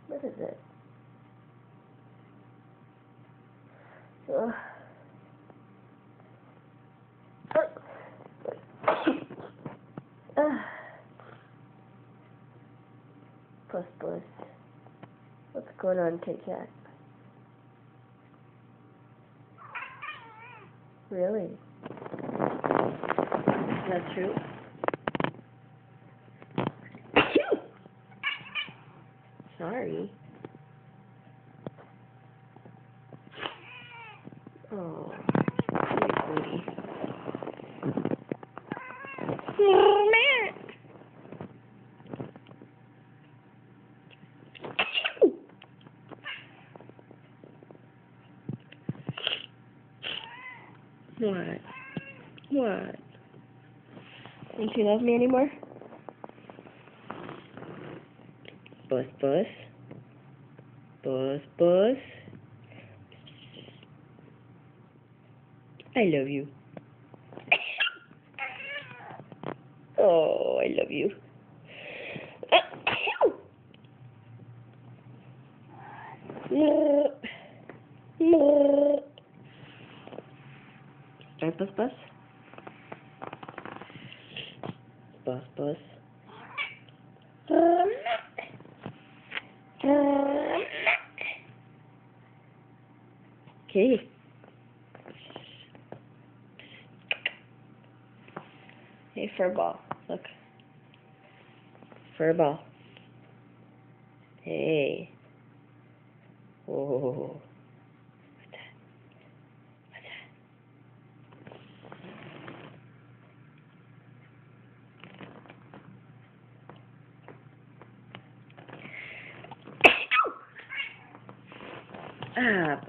What is it? Ugh. Puss. What's going on, Kit Kat? Really? Is that true? Sorry. Oh, sweetie. What? What? Don't you love me anymore? Puss. I love you. Oh, I love you. Right, Puss? Puss. Okay. Hey, furball. Look. Furball. Hey. Oh. What's that? Ah,